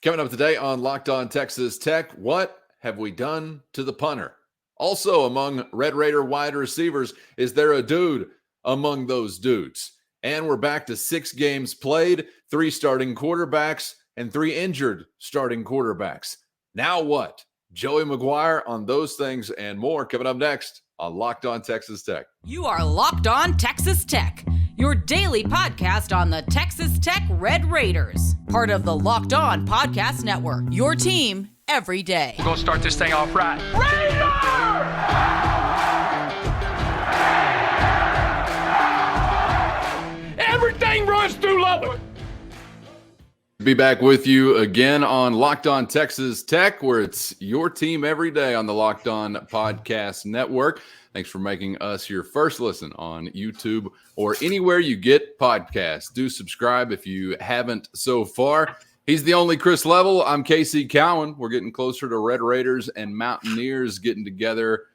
Coming up today on Locked On Texas Tech, what have we done to the punter? Also among Red Raider wide receivers, is there a dude among those dudes? And we're back to 6 games played, 3 starting quarterbacks, and 3 injured starting quarterbacks. Now what? Joey Maguire on those things and more coming up next on Locked On Texas Tech. You are Locked On Texas Tech, your daily podcast on the Texas Tech Red Raiders. Part of the Locked On Podcast Network, your team every day. We're going to start this thing off right. Raider! Everything runs through Lubbock. Be back with you again on Locked On Texas Tech, where it's your team every day on the Locked On Podcast Network. Thanks for making us your first listen on YouTube or anywhere you get podcasts. Do subscribe if you haven't so far. He's the only Chris Level. I'm Casey Cowan. We're getting closer to Red Raiders and Mountaineers getting together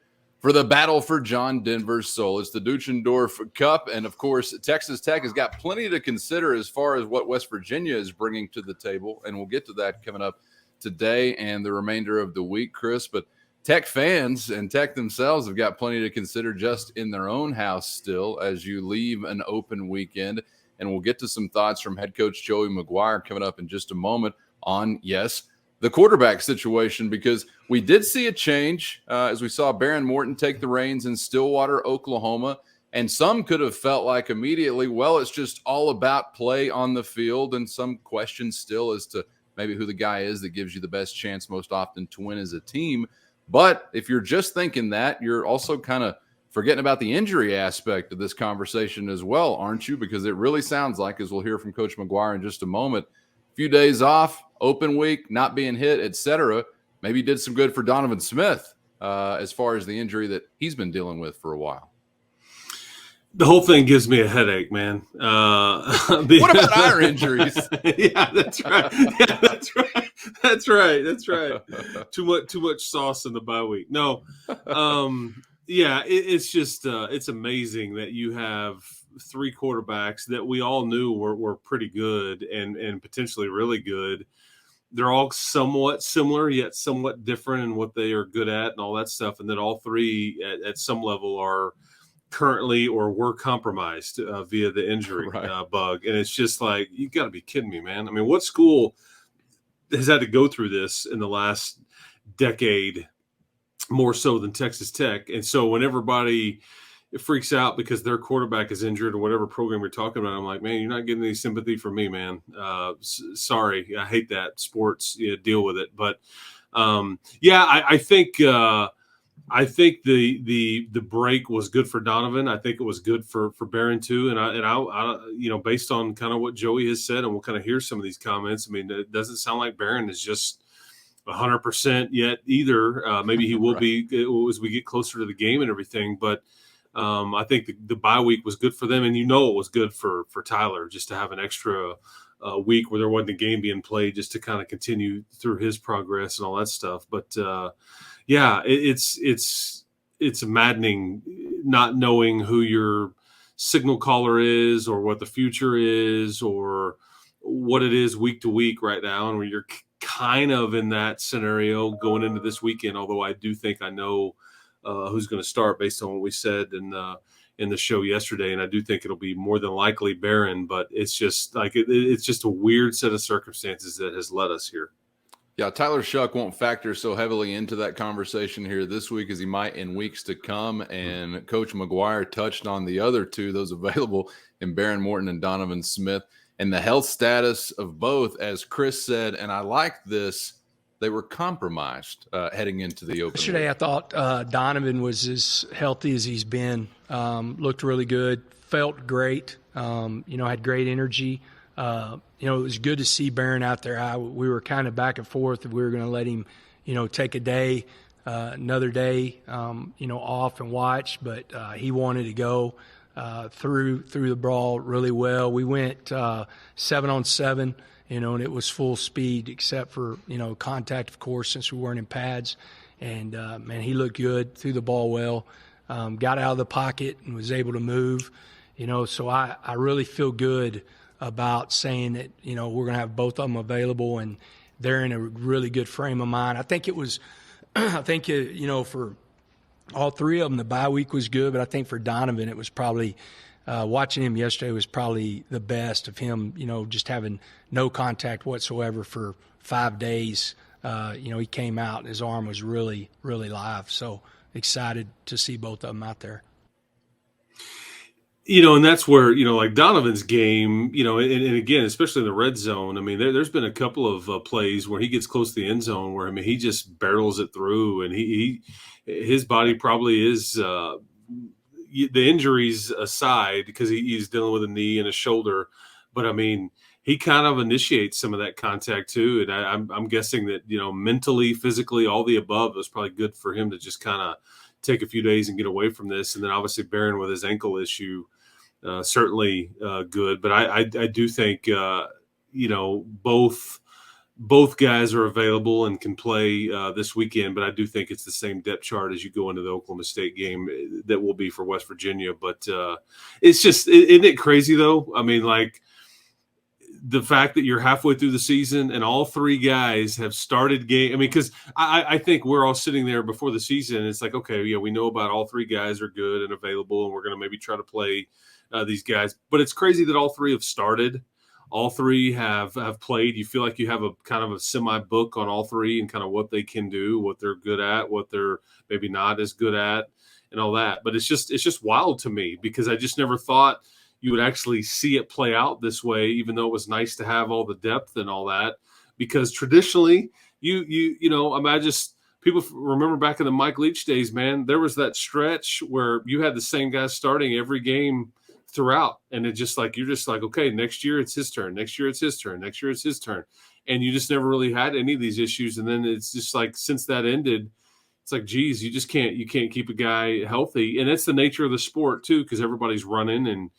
for the battle for John Denver's soul. It's the Deutschendorf Cup, and of course, Texas Tech has got plenty to consider as far as what West Virginia is bringing to the table, and we'll get to that coming up today and the remainder of the week, Chris. But Tech fans and Tech themselves have got plenty to consider just in their own house still as you leave an open weekend, and we'll get to some thoughts from head coach Joey Maguire coming up in just a moment on, yes, the quarterback situation, because we did see a change as we saw Behren Morton take the reins in Stillwater, Oklahoma, and some could have felt like immediately, well, it's just all about play on the field, and some questions still as to maybe who the guy is that gives you the best chance most often to win as a team. But if you're just thinking that, you're also kind of forgetting about the injury aspect of this conversation as well, aren't you? Because it really sounds like, as we'll hear from Coach Maguire in just a moment, a few days off, open week, not being hit, etc. Maybe did some good for Donovan Smith as far as the injury that he's been dealing with for a while. The whole thing gives me a headache, man. What about our injuries? Yeah, that's right. Yeah, that's right. That's right. That's right. Too much sauce in the bye week. No, yeah, it's just it's amazing that you have 3 quarterbacks that we all knew were pretty good and potentially really good. They're all somewhat similar, yet somewhat different in what they are good at and all that stuff. And then all 3 at some level are currently or were compromised via the injury bug. And it's just like, you got to be kidding me, man. I mean, what school has had to go through this in the last decade more so than Texas Tech? And so when everybody freaks out because their quarterback is injured or whatever program you're talking about, I'm like, man, you're not getting any sympathy from me, man. Sorry. I hate that. Sports, deal with it. But yeah, I think the break was good for Donovan. I think it was good for Behren too. And I based on kind of what Joey has said, and we'll kind of hear some of these comments. I mean, it doesn't sound like Behren is just 100% yet either. Maybe he will be as we get closer to the game and everything. But I think the bye week was good for them, and it was good for Tyler just to have an extra week where there wasn't a game being played, just to kind of continue through his progress and all that stuff. But yeah, it's maddening not knowing who your signal caller is or what the future is or what it is week to week right now, and where you're kind of in that scenario going into this weekend. Although I do think I know who's going to start based on what we said in the show yesterday, and I do think it'll be more than likely Behren. But it's just like it's just a weird set of circumstances that has led us here. Yeah, Tyler Shuck won't factor so heavily into that conversation here this week as he might in weeks to come. And Coach Maguire touched on the other 2, those available in Behren Morton and Donovan Smith, and the health status of both, as Chris said. And I like this. They were compromised heading into the open. Yesterday, I thought Donovan was as healthy as he's been. Looked really good. Felt great. Had great energy. It was good to see Behren out there. We were kind of back and forth if we were going to let him, take a day, another day, off and watch. But he wanted to go through the ball really well. We went 7-on-7. And it was full speed except for, contact, of course, since we weren't in pads. And, man, he looked good, threw the ball well, got out of the pocket and was able to move. So I really feel good about saying that, we're going to have both of them available. And they're in a really good frame of mind. I think it was, for all three of them, the bye week was good, but I think for Donovan, it was probably watching him yesterday was probably the best of him, just having no contact whatsoever for 5 days. He came out and his arm was really, really live. So excited to see both of them out there. And that's where, like Donovan's game, and again, especially in the red zone, I mean, there's been a couple of plays where he gets close to the end zone where, I mean, he just barrels it through, and his body probably is, the injuries aside, because he's dealing with a knee and a shoulder, but I mean, he kind of initiates some of that contact too. And I'm guessing that, mentally, physically, all the above, it was probably good for him to just kind of take a few days and get away from this. And then obviously Barron with his ankle issue, certainly good, but I do think both guys are available and can play this weekend. But I do think it's the same depth chart as you go into the Oklahoma State game that will be for West Virginia. But it's just, isn't it crazy though? I mean, like the fact that you're halfway through the season and all three guys have started game. I mean, because I think we're all sitting there before the season. And it's like, okay, yeah, we know about all three guys are good and available, and we're going to maybe try to play these guys. But it's crazy that all three have started. All three have played. You feel like you have a kind of a semi-book on all three and kind of what they can do, what they're good at, what they're maybe not as good at, and all that. But it's just wild to me, because I just never thought you would actually see it play out this way, even though it was nice to have all the depth and all that. Because traditionally, people remember back in the Mike Leach days, man, there was that stretch where you had the same guys starting every game throughout, and you're just like, okay, next year it's his turn, next year it's his turn, next year it's his turn, and you just never really had any of these issues. And then it's just like, since that ended, it's like, geez, you can't keep a guy healthy, and it's the nature of the sport too, because everybody's running and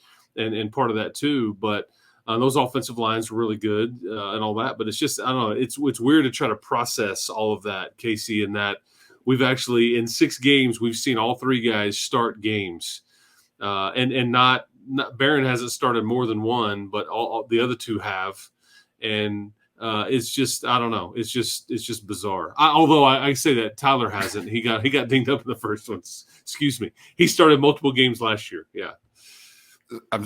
part of that too. But those offensive lines were really good and all that. But it's just, I don't know, it's weird to try to process all of that, Casey, and that we've actually, in 6 games, we've seen all three guys start games, and not Barron hasn't started more than one, but all the other two have. And it's just, I don't know. It's just bizarre. Although I say that Tyler hasn't. He got dinged up in the first one. Excuse me. He started multiple games last year. Yeah.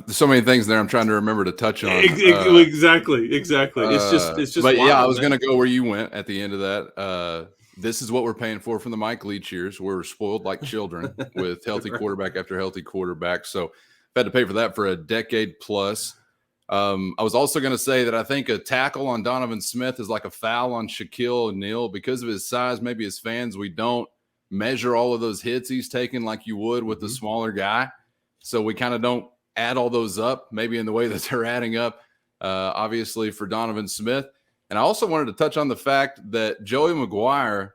So many things there I'm trying to remember to touch on. Exactly. It's just. But yeah, I was going to go where you went at the end of that. This is what we're paying for from the Mike Leach years. We're spoiled like children with healthy quarterback after healthy quarterback. So I've had to pay for that for a decade plus. I was also going to say that I think a tackle on Donovan Smith is like a foul on Shaquille O'Neal. Because of his size, maybe as fans, we don't measure all of those hits he's taken like you would with the smaller guy. So we kind of don't add all those up, maybe in the way that they're adding up, obviously, for Donovan Smith. And I also wanted to touch on the fact that Joey Maguire,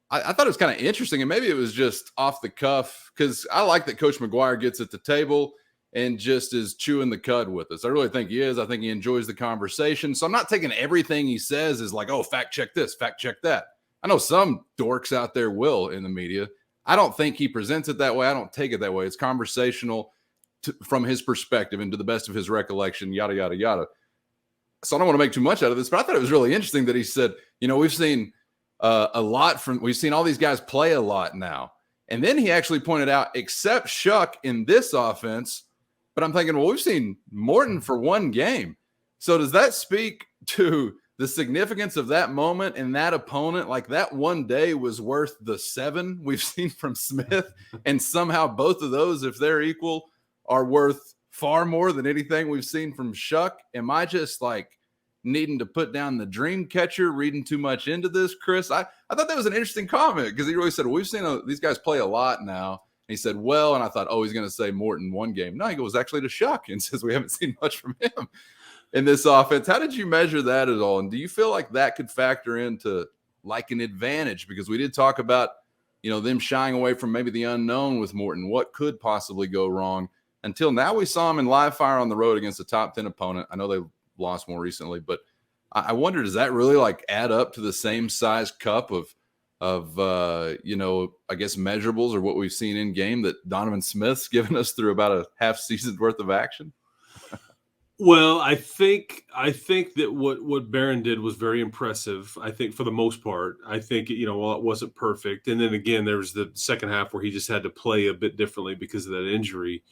I thought it was kind of interesting, and maybe it was just off the cuff, because I like that Coach Maguire gets at the table and just is chewing the cud with us. I really think he is. I think he enjoys the conversation. So I'm not taking everything he says as like, oh, fact check this, fact check that. I know some dorks out there will in the media. I don't think he presents it that way. I don't take it that way. It's conversational from his perspective and to the best of his recollection, yada, yada, yada. So I don't want to make too much out of this, but I thought it was really interesting that he said, we've seen we've seen all these guys play a lot now. And then he actually pointed out, except Shuck in this offense, but I'm thinking, well, we've seen Morton for 1 game. So does that speak to the significance of that moment and that opponent? Like, that 1 day was worth the 7 we've seen from Smith. And somehow both of those, if they're equal, are worth far more than anything we've seen from Shuck. Am I just like needing to put down the dream catcher, reading too much into this, Chris? I thought that was an interesting comment, because he really said, well, we've seen these guys play a lot now. And he said, well, and I thought, oh, he's going to say Morton 1 game. No, he goes actually to Shuck and says we haven't seen much from him in this offense. How did you measure that at all? And do you feel like that could factor into like an advantage? Because we did talk about, them shying away from maybe the unknown with Morton. What could possibly go wrong? Until now, we saw him in live fire on the road against a top 10 opponent. I know they lost more recently, but I wonder, does that really like add up to the same size cup of I guess measurables, or what we've seen in game that Donovan Smith's given us through about a half season's worth of action? Well, I think that what Barron did was very impressive. I think for the most part, I think while it wasn't perfect, and then again there was the second half where he just had to play a bit differently because of that injury.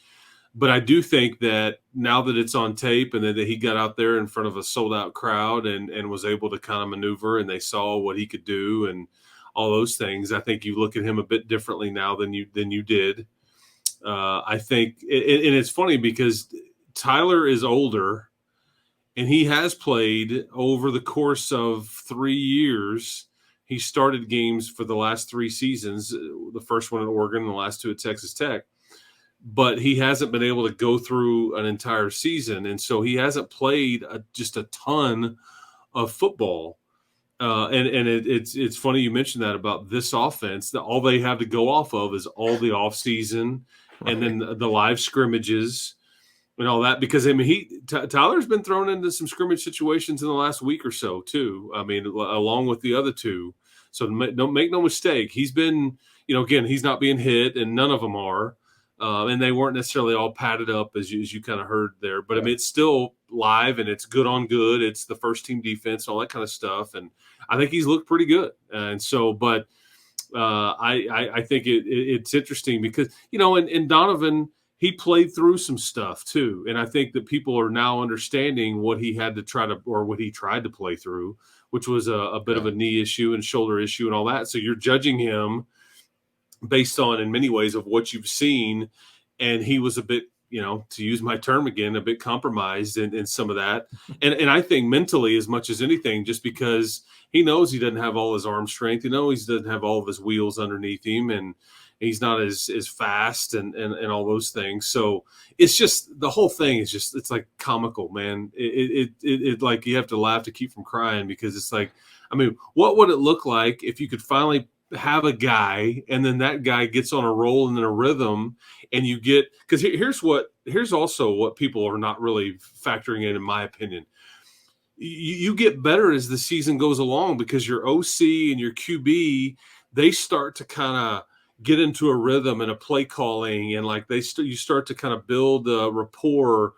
But I do think that now that it's on tape and that he got out there in front of a sold out crowd and was able to kind of maneuver, and they saw what he could do and all those things, I think you look at him a bit differently now than you did. I think, and it's funny because Tyler is older and he has played over the course of 3 years. He started games for the last 3 seasons, the first one at Oregon, the last 2 at Texas Tech. But he hasn't been able to go through an entire season. And so he hasn't played just a ton of football. It's funny you mentioned that about this offense, that all they have to go off of is all the offseason and then the live scrimmages and all that. Because, I mean, Tyler's been thrown into some scrimmage situations in the last week or so, too. I mean, along with the other 2. So don't make no mistake. He's been, again, he's not being hit, and none of them are. And they weren't necessarily all padded up as you kind of heard there, but I mean, it's still live and it's good on good. It's the first team defense, all that kind of stuff. And I think he's looked pretty good. And so, but I think it's interesting because, and Donovan, he played through some stuff too. And I think that people are now understanding what he had to what he tried to play through, which was a bit of a knee issue and shoulder issue and all that. So you're judging him based on, in many ways, of what you've seen. And he was a bit, to use my term again, a bit compromised in some of that. And I think mentally as much as anything, just because he knows he doesn't have all his arm strength, he doesn't have all of his wheels underneath him, and he's not as fast and all those things. So it's just, the whole thing is just, it's like comical, man. It like you have to laugh to keep from crying, because it's like, I mean, what would it look like if you could finally have a guy and then that guy gets on a roll and in a rhythm, and you get, because here's also what people are not really factoring in my opinion. You get better as the season goes along, because your OC and your QB, they start to kind of get into a rhythm and a play calling, and like you start to kind of build a rapport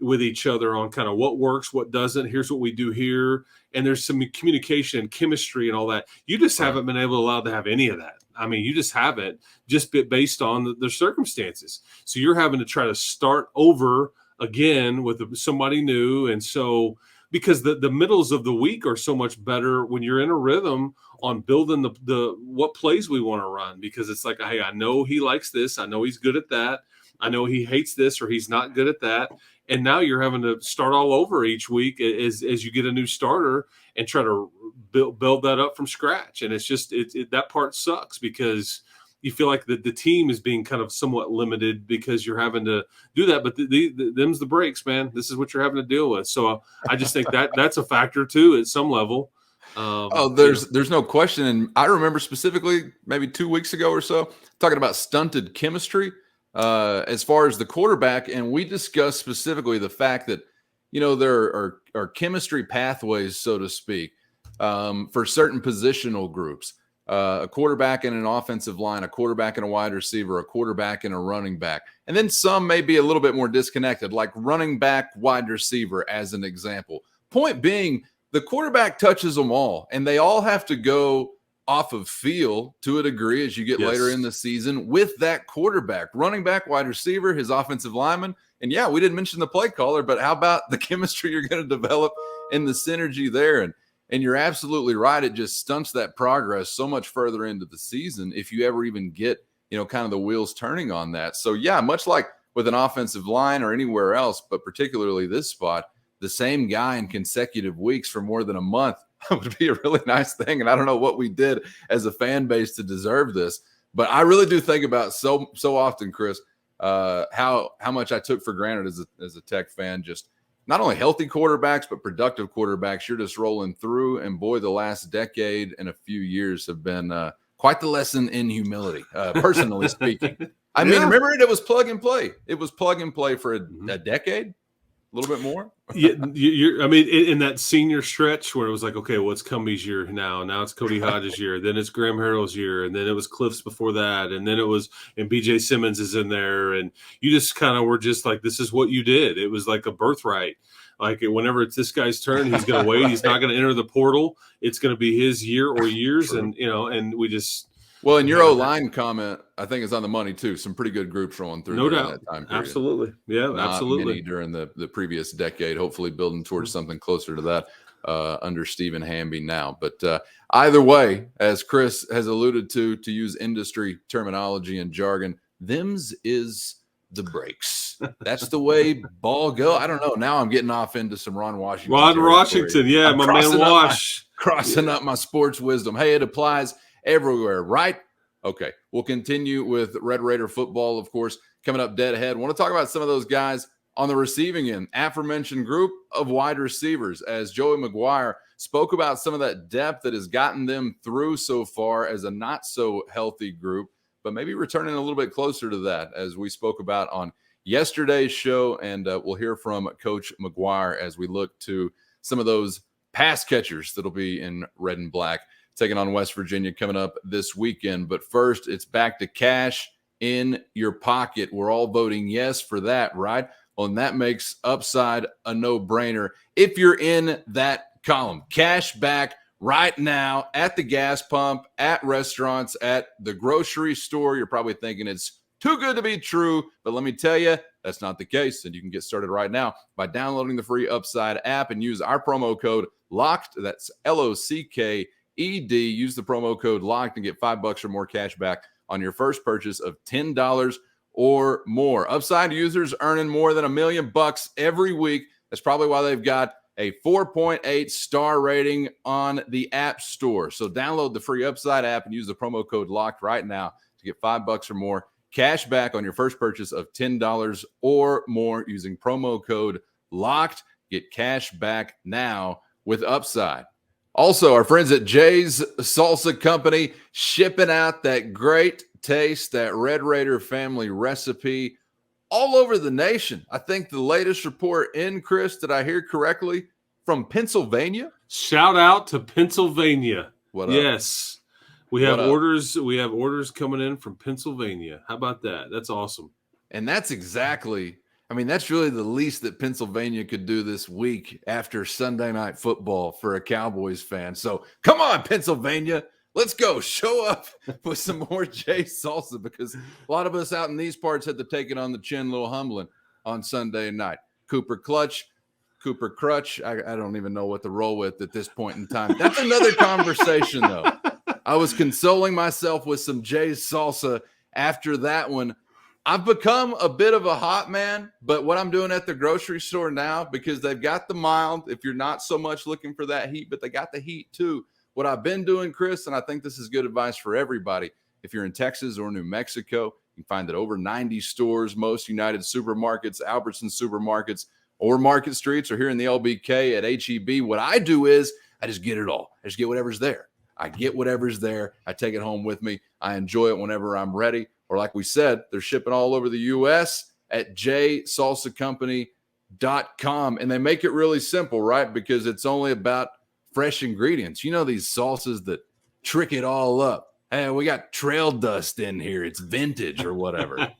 with each other on kind of what works, what doesn't. Here's what we do here. And there's some communication and chemistry and all that. You just haven't been allowed to have any of that. I mean, you just haven't, just based on the circumstances. So you're having to try to start over again with somebody new. And so, because the middles of the week are so much better when you're in a rhythm on building the what plays we want to run, because it's like, hey, I know he likes this. I know he's good at that. I know he hates this, or he's not good at that. And now you're having to start all over each week as you get a new starter and try to build that up from scratch. And it's just, that part sucks, because you feel like the team is being kind of somewhat limited because you're having to do that. But them's the breaks, man. This is what you're having to deal with. So I just think that's a factor too at some level. There's no question. And I remember specifically maybe 2 weeks ago or so talking about stunted chemistry as far as the quarterback. And we discussed specifically the fact that, there are chemistry pathways, so to speak, for certain positional groups. A quarterback and an offensive line, a quarterback and a wide receiver, a quarterback and a running back. And then some may be a little bit more disconnected, like running back, wide receiver, as an example. Point being, the quarterback touches them all, and they all have to go off of feel to a degree as you get later in the season with that quarterback, running back, wide receiver, his offensive lineman. And yeah, we didn't mention the play caller, but how about the chemistry you're going to develop and the synergy there? And you're absolutely right. It just stunts that progress so much further into the season if you ever even get, kind of the wheels turning on that. So yeah, much like with an offensive line or anywhere else, but particularly this spot, the same guy in consecutive weeks for more than a month would be a really nice thing. And I don't know what we did as a fan base to deserve this, but I really do think about so often, Chris, how much I took for granted as a Tech fan, just not only healthy quarterbacks, but productive quarterbacks. You're just rolling through. And boy, the last decade and a few years have been quite the lesson in humility, personally speaking. I mean, remember it was plug and play. It was plug and play for a decade, A little bit more? Yeah, I mean, in that senior stretch where it was like, okay, well, it's Cumbie's year now. Now it's Cody Hodges' year. Then it's Graham Harrell's year. And then it was Cliff's before that. And then and BJ Simmons is in there. And you just kind of were just like, this is what you did. It was like a birthright. Like whenever it's this guy's turn, he's going to wait. He's not going to enter the portal. It's going to be his year or years. True. And, and we just. Well, and your O-line comment, I think, is on the money, too. Some pretty good groups rolling through. No doubt. That time period. Absolutely. Yeah, Not absolutely. many during the previous decade, hopefully building towards something closer to that under Stephen Hamby now. But either way, as Chris has alluded to use industry terminology and jargon, them's is the breaks. That's the way ball go. I don't know. Now I'm getting off into some Ron Washington. Yeah, I'm my man Wash. Crossing up my sports wisdom. Hey, it applies everywhere, right? Okay, we'll continue with Red Raider football, of course, coming up dead ahead. I want to talk about some of those guys on the receiving end, aforementioned group of wide receivers, as Joey Maguire spoke about some of that depth that has gotten them through so far as a not-so-healthy group, but maybe returning a little bit closer to that, as we spoke about on yesterday's show, and we'll hear from Coach Maguire as we look to some of those pass catchers that'll be in red and black, taking on West Virginia coming up this weekend. But first, it's back to cash in your pocket. We're all voting yes for that, right? Well, and that makes Upside a no-brainer. If you're in that column, cash back right now at the gas pump, at restaurants, at the grocery store. You're probably thinking it's too good to be true, but let me tell you, that's not the case. And you can get started right now by downloading the free Upside app and use our promo code LOCKED. That's LOCKED. Use the promo code LOCKED and get $5 or more cash back on your first purchase of $10 or more. Upside users earning more than $1 million every week. That's probably why they've got a 4.8 star rating on the App Store. So download the free Upside app and use the promo code LOCKED right now to get $5 or more cash back on your first purchase of $10 or more using promo code LOCKED. Get cash back now with Upside. Also, our friends at Jay's Salsa Company shipping out that great taste, that Red Raider family recipe all over the nation. I think the latest report in, Chris, did I hear correctly, from Pennsylvania? Shout out to Pennsylvania. What up? Yes. We have orders. We have orders coming in from Pennsylvania. How about that? That's awesome. And that's exactly, I mean, that's really the least that Pennsylvania could do this week after Sunday Night Football for a Cowboys fan. So come on, Pennsylvania. Let's go. Show up with some more Jay's Salsa, because a lot of us out in these parts had to take it on the chin, a little humbling on Sunday night. Cooper Crutch. I don't even know what to roll with at this point in time. That's another conversation, though. I was consoling myself with some Jay's Salsa after that one. I've become a bit of a hot man, but what I'm doing at the grocery store now, because they've got the mild, if you're not so much looking for that heat, but they got the heat too. What I've been doing, Chris, and I think this is good advice for everybody, if you're in Texas or New Mexico, you can find it over 90 stores, most United supermarkets, Albertsons supermarkets, or Market Streets, or here in the LBK at HEB. What I do is I just get it all. I just get whatever's there. I take it home with me. I enjoy it whenever I'm ready. Or like we said, they're shipping all over the U.S. at jsalsacompany.com. And they make it really simple, right? Because it's only about fresh ingredients. You know, these salsas that trick it all up. Hey, we got trail dust in here. It's vintage or whatever.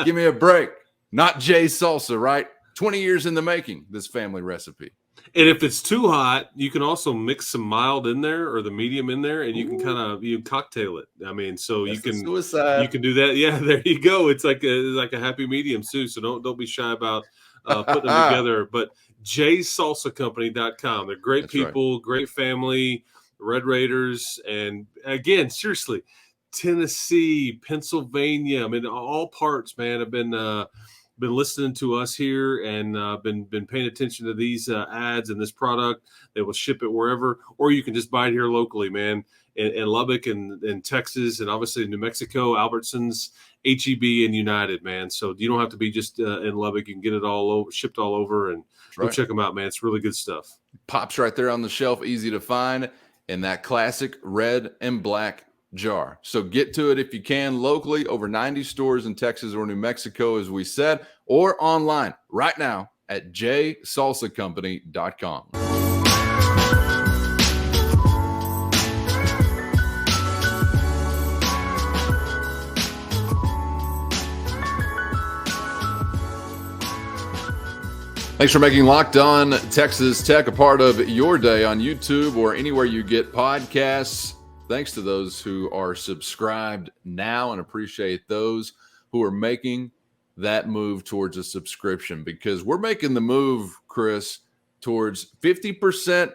Give me a break. Not Jay's Salsa, right? 20 years in the making, this family recipe. And if it's too hot, you can also mix some mild in there or the medium in there, and you can kind of cocktail it. I mean, so That's you can suicide. You can do that. Yeah, there you go. It's like a happy medium too. So don't be shy about putting them together. But jsalsacompany.com. They're great. That's people, right. Great family, Red Raiders, and again, seriously, Tennessee, Pennsylvania. I mean, all parts, man, have been listening to us here and been paying attention to these ads and this product. They will ship it wherever, or you can just buy it here locally, man, in Lubbock and Texas, and obviously New Mexico, Albertsons, HEB, and United, man. So you don't have to be just in Lubbock. You can get it all over, shipped all over, and go check them out, man. It's really good stuff. Pops right there on the shelf, easy to find in that classic red and black jar. So get to it if you can locally, over 90 stores in Texas or New Mexico, as we said, or online right now at jsalsacompany.com. Thanks for making Locked On Texas Tech a part of your day on YouTube or anywhere you get podcasts. Thanks to those who are subscribed now, and appreciate those who are making that move towards a subscription, because we're making the move, Chris, towards 50%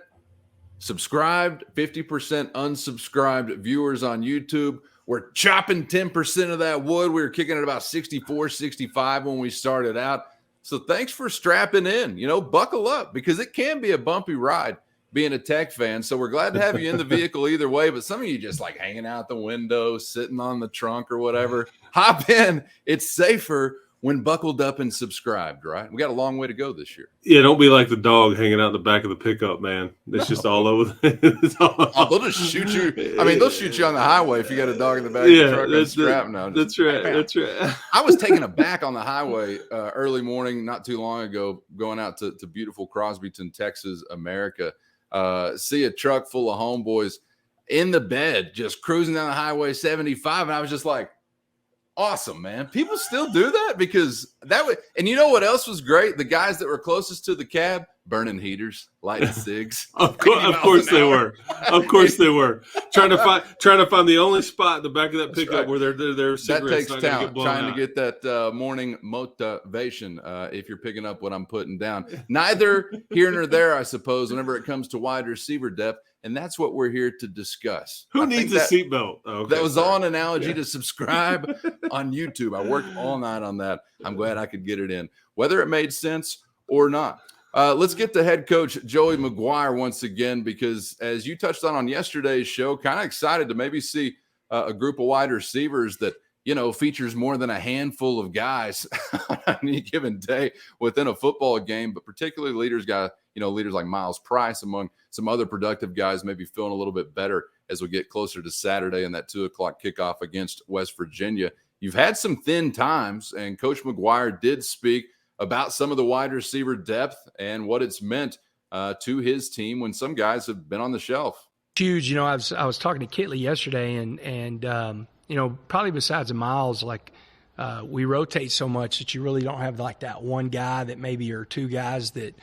subscribed, 50% unsubscribed viewers on YouTube. We're chopping 10% of that wood. We were kicking at about 64, 65 when we started out. So thanks for strapping in, buckle up, because it can be a bumpy ride being a Tech fan. So we're glad to have you in the vehicle either way, but some of you just like hanging out the window, sitting on the trunk or whatever. Hop in. It's safer when buckled up and subscribed, right? We got a long way to go this year. Yeah, don't be like the dog hanging out in the back of the pickup, man. It's just all over. They'll just shoot you. I mean, they'll shoot you on the highway if you got a dog in the back of the truck unstrapped. No, that's right. That's right. I was taken aback on the highway early morning not too long ago, going out to beautiful Crosbyton, Texas, America. See a truck full of homeboys in the bed, just cruising down the highway 75. And I was just like, awesome, man. People still do that, because that would, and you know what else was great? The guys that were closest to the cab, burning heaters, lighting cigs. Of course they were. Of course they were. Trying to find the only spot in the back of that pickup where their cigarettes that takes not talent, get blown trying out. to get that morning motivation, if you're picking up what I'm putting down. Neither here nor there, I suppose, whenever it comes to wide receiver depth. And that's what we're here to discuss. Who needs a seatbelt? Oh, okay, that was all an analogy to subscribe on YouTube. I worked all night on that. I'm glad I could get it in, whether it made sense or not. Let's get to head coach Joey Maguire once again, because as you touched on yesterday's show, kind of excited to maybe see a group of wide receivers that, features more than a handful of guys on any given day within a football game, but particularly leaders like Miles Price, among some other productive guys, maybe feeling a little bit better as we get closer to Saturday and that 2:00 kickoff against West Virginia. You've had some thin times, and Coach Maguire did speak about some of the wide receiver depth and what it's meant to his team when some guys have been on the shelf. Huge. I was talking to Kitley yesterday, and probably besides Miles, we rotate so much that you really don't have like that one guy that maybe, or two guys that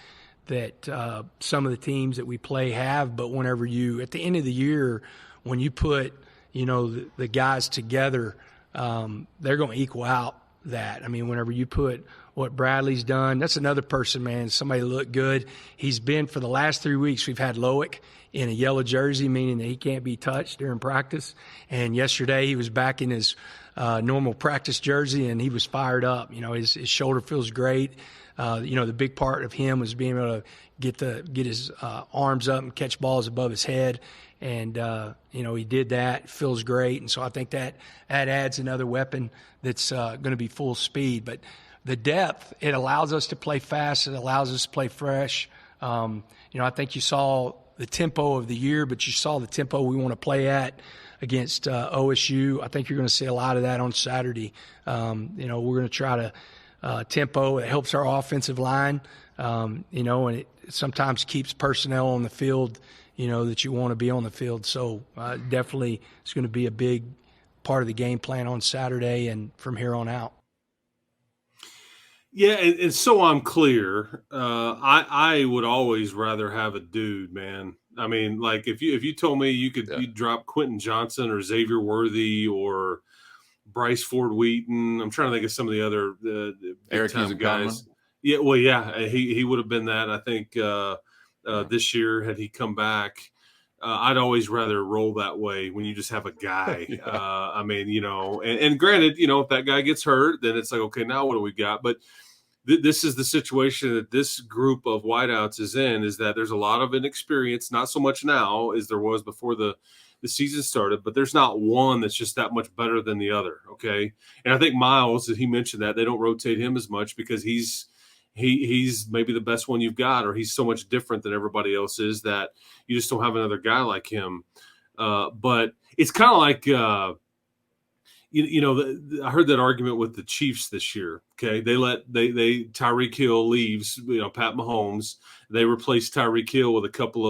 some of the teams that we play have. But whenever at the end of the year, when you put, the guys together, they're going to equal out that. I mean, whenever you put what Bradley's done, that's another person, man, somebody looked good. He's been, for the last 3 weeks, we've had Loic in a yellow jersey, meaning that he can't be touched during practice. And yesterday he was back in his normal practice jersey, and he was fired up. His shoulder feels great. The big part of him was being able to get his arms up and catch balls above his head. And, he did that. Feels great. And so I think that adds another weapon that's going to be full speed. But the depth, it allows us to play fast. It allows us to play fresh. I think you saw the tempo of the year, but you saw the tempo we want to play at against OSU. I think you're going to see a lot of that on Saturday. We're going to try to tempo. It helps our offensive line, and it sometimes keeps personnel on the field, that you want to be on the field. So definitely it's going to be a big part of the game plan on Saturday and from here on out. Yeah, and so I'm clear. I would always rather have a dude, man. I mean, like if you told me you'd drop Quentin Johnson or Xavier Worthy or Bryce Ford Wheaton. I'm trying to think of some of the other Eric guys. Yeah, well, yeah, he would have been that. I think this year, had he come back, I'd always rather roll that way when you just have a guy. I mean, and granted, if that guy gets hurt, then it's like, okay, now what do we got? But this is the situation that this group of wideouts is in, is that there's a lot of inexperience, not so much now as there was before the season started, but there's not one that's just that much better than the other, okay? And I think Miles, he mentioned that, they don't rotate him as much because he's maybe the best one you've got, or he's so much different than everybody else is that you just don't have another guy like him. But it's kind of like I heard that argument with the Chiefs this year. Okay, they Tyreek Hill leaves. Pat Mahomes. They replaced Tyreek Hill with a couple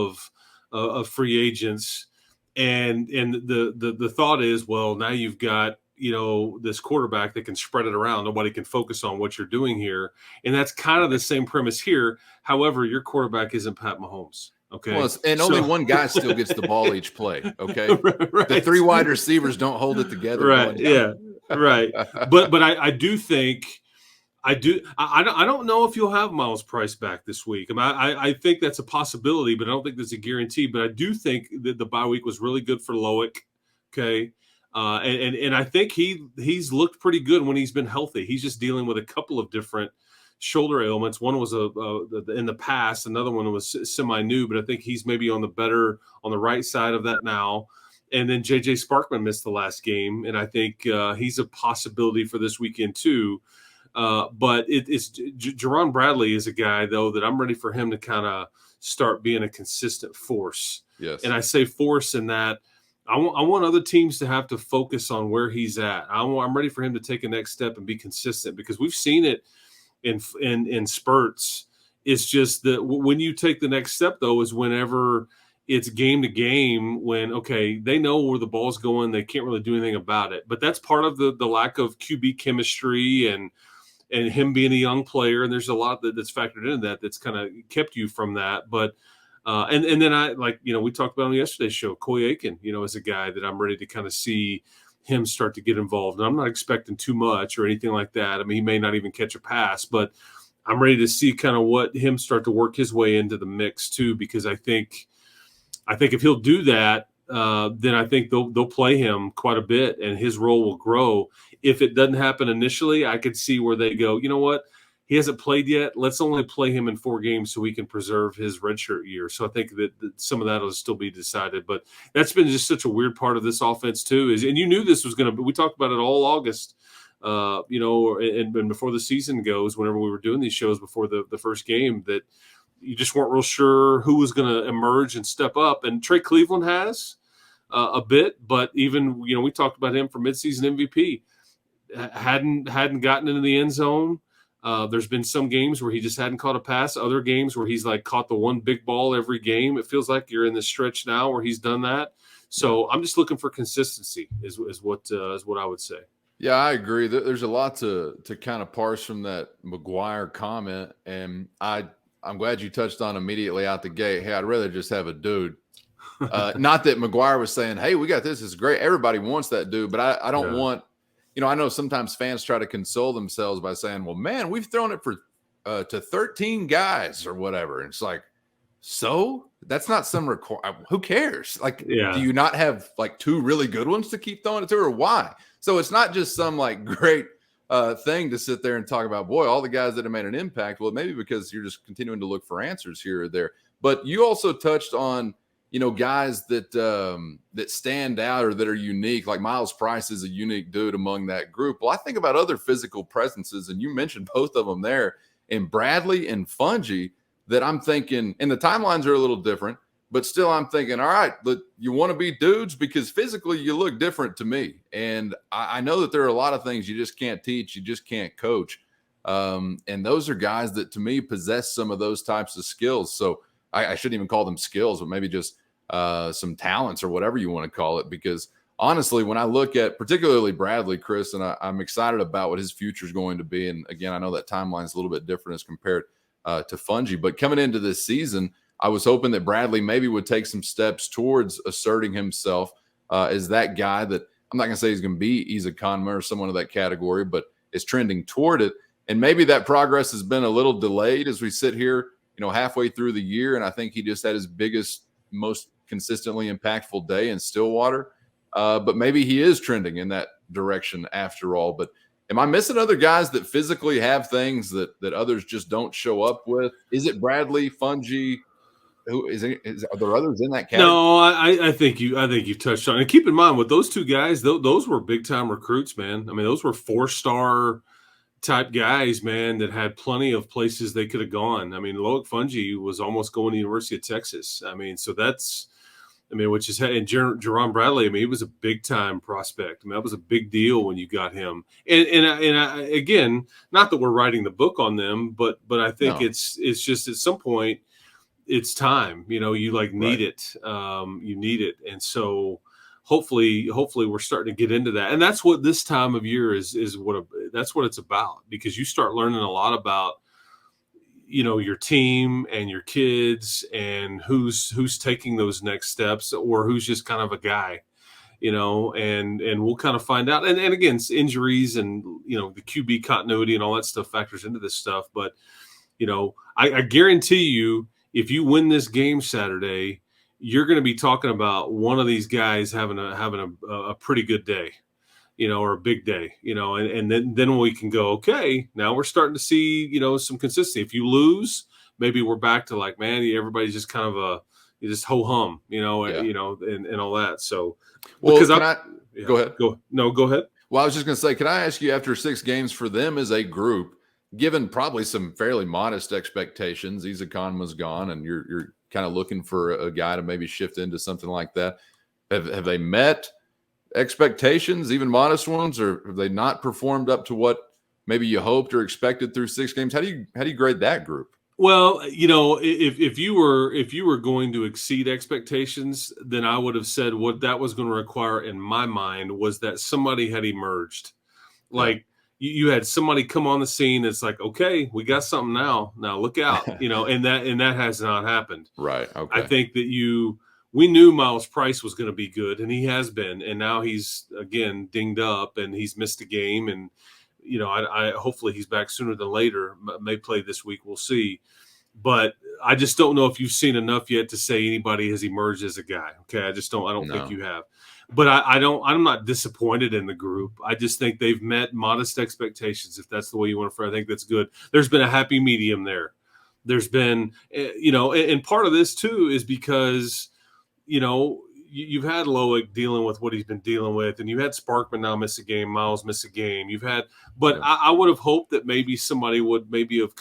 of free agents, and the thought is, well, now you've got this quarterback that can spread it around. Nobody can focus on what you're doing here, and that's kind of the same premise here. However, your quarterback isn't Pat Mahomes. Okay. Well, and only one guy still gets the ball each play. Okay. Right. The 3 wide receivers don't hold it together. Right. Yeah. Right. But I do think I don't know if you'll have Miles Price back this week. I think that's a possibility, but I don't think that's a guarantee. But I do think that the bye week was really good for Lubbock. Okay. And I think he's looked pretty good when he's been healthy. He's just dealing with a couple of different shoulder ailments. One was in the past, another one was semi-new, but I think he's maybe on the right side of that now. And then JJ Sparkman missed the last game, and I think he's a possibility for this weekend too. But it's Jerron Bradley is a guy though that I'm ready for him to kind of start being a consistent force. Yes, and I say force in that I want other teams to have to focus on where he's at. I'm ready for him to take a next step and be consistent, because we've seen it in spurts. It's just that when you take the next step though is whenever it's game to game, when they know where the ball's going, they can't really do anything about it. But that's part of the lack of QB chemistry and him being a young player, and there's a lot that's factored into that's kind of kept you from that. But and then we talked about on yesterday's show, Coy Aiken, is a guy that I'm ready to kind of see him start to get involved. And I'm not expecting too much or anything like that. I mean, he may not even catch a pass, but I'm ready to see kind of what him start to work his way into the mix too, because I think if he'll do that, then I think they'll play him quite a bit and his role will grow. If it doesn't happen initially, I could see where they go, you know what? He hasn't played yet. Let's only play him in 4 games so we can preserve his redshirt year. So I think that some of that will still be decided. But that's been just such a weird part of this offense too. And you knew this was going to be. We talked about it all August, and before the season goes, whenever we were doing these shows before the first game, that you just weren't real sure who was going to emerge and step up. And Trey Cleveland has a bit, but even we talked about him for midseason MVP. Hadn't gotten into the end zone. There's been some games where he just hadn't caught a pass. Other games where he's caught the one big ball every game. It feels like you're in this stretch now where he's done that. So I'm just looking for consistency is what I would say. Yeah, I agree. There's a lot to kind of parse from that Maguire comment, and I'm glad you touched on immediately out the gate. Hey, I'd rather just have a dude. Not that Maguire was saying, "Hey, we got this. It's great. Everybody wants that dude," but I don't want. I know sometimes fans try to console themselves by saying, well, man, we've thrown it to 13 guys or whatever. And it's so that's not some who cares? Do you not have 2 really good ones to keep throwing it to, or why? So it's not just some great thing to sit there and talk about, boy, all the guys that have made an impact. Well, maybe because you're just continuing to look for answers here or there. But you also touched on, guys that stand out or that are unique, like Miles Price is a unique dude among that group. Well, I think about other physical presences, and you mentioned both of them there in Bradley and Fungi, that I'm thinking, and the timelines are a little different, but still I'm thinking, all right, look, you want to be dudes because physically you look different to me. And I know that there are a lot of things you just can't teach, you just can't coach. And those are guys that to me possess some of those types of skills. So I shouldn't even call them skills, but maybe just some talents or whatever you want to call it. Because honestly, when I look at particularly Bradley, Chris, and I'm excited about what his future is going to be. And again, I know that timeline is a little bit different as compared to Fungi. But coming into this season, I was hoping that Bradley maybe would take some steps towards asserting himself as that guy that I'm not going to say he's a Conner or someone of that category, but is trending toward it. And maybe that progress has been a little delayed as we sit here, halfway through the year. And I think he just had his biggest, most consistently impactful day in Stillwater. But maybe he is trending in that direction after all. But am I missing other guys that physically have things that others just don't show up with? Is it Bradley, Fungi? Are there others in that category? No, I think you touched on it. And keep in mind with those 2 guys, those were big time recruits, man. I mean, those were 4-star type guys, man, that had plenty of places they could have gone. I mean, Lubbock Fungi was almost going to the University of Texas. I mean, so that's I mean, which is, and Jerron Bradley, I mean, he was a big time prospect. I mean, that was a big deal when you got him. And again, not that we're writing the book on them, but I think it's just at some point it's time, you need it. You need it. And so hopefully we're starting to get into that. And that's what this time of year is that's what it's about, because you start learning a lot about, your team and your kids and who's taking those next steps, or who's just kind of a guy, and we'll kind of find out. And again, injuries and, the QB continuity and all that stuff factors into this stuff. But, I guarantee you, if you win this game Saturday, you're going to be talking about one of these guys having a pretty good day, or a big day, and then we can go, okay, now we're starting to see, some consistency. If you lose, maybe we're back to like, man, everybody's just kind of you just ho hum, and all that. So, well, because go ahead. Go ahead. Well, I was just going to say, can I ask you, after 6 games for them as a group, given probably some fairly modest expectations, Ezekonma's gone, and you're kind of looking for a guy to maybe shift into something like that. Have they met expectations, even modest ones, or have they not performed up to what maybe you hoped or expected through 6 games? How do you grade that group? Well, if you were going to exceed expectations, then I would have said what that was going to require in my mind was that somebody had emerged. Like you had somebody come on the scene. It's like, okay, we got something now. Now look out, and that has not happened. Right. Okay. I think that we knew Miles Price was going to be good, and he has been, and now he's again dinged up and he's missed a game, and I hopefully he's back sooner than later. May play this week, we'll see. But I just don't know if you've seen enough yet to say anybody has emerged as a guy. Okay, I don't think you have. But I'm not disappointed in the group. I just think they've met modest expectations, if that's the way you want to phrase it. I think that's good. There's been a happy medium there. There's been, and part of this too is because, you've had Loic dealing with what he's been dealing with, and you had Sparkman now miss a game, Miles miss a game. I would have hoped that maybe somebody would maybe have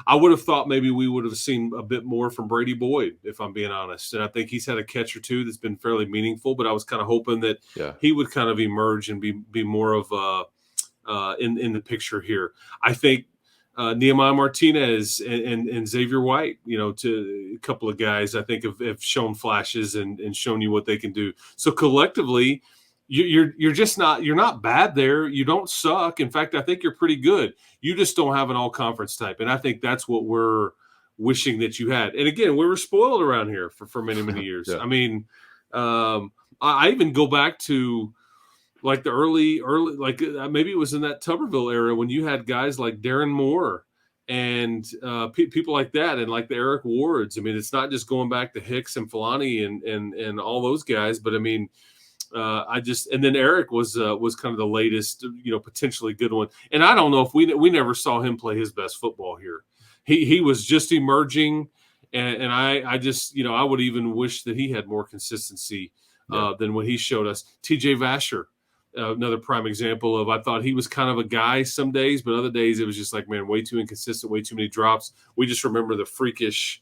I would have thought maybe we would have seen a bit more from Brady Boyd, if I'm being honest. And I think he's had a catch or two that's been fairly meaningful, but I was kind of hoping that he would kind of emerge and be more of in the picture here. I think Nehemiah Martinez and Xavier White, to a couple of guys, I think have shown flashes and shown you what they can do. So collectively, you're not bad there. You don't suck. In fact, I think you're pretty good. You just don't have an all conference type. And I think that's what we're wishing that you had. And again, we were spoiled around here for many, many years. I mean, I even go back to like the early, like maybe it was in that Tuberville era when you had guys like Darren Moore and people like that, and like the Eric Wards. I mean, it's not just going back to Hicks and Filani and all those guys, but I mean, and then Eric was kind of the latest, potentially good one. And I don't know if we never saw him play his best football here. He was just emerging, and I just, I would even wish that he had more consistency than what he showed us. TJ Vasher, another prime example of, I thought he was kind of a guy some days, but other days it was just like, man, way too inconsistent, way too many drops. We just remember the freakish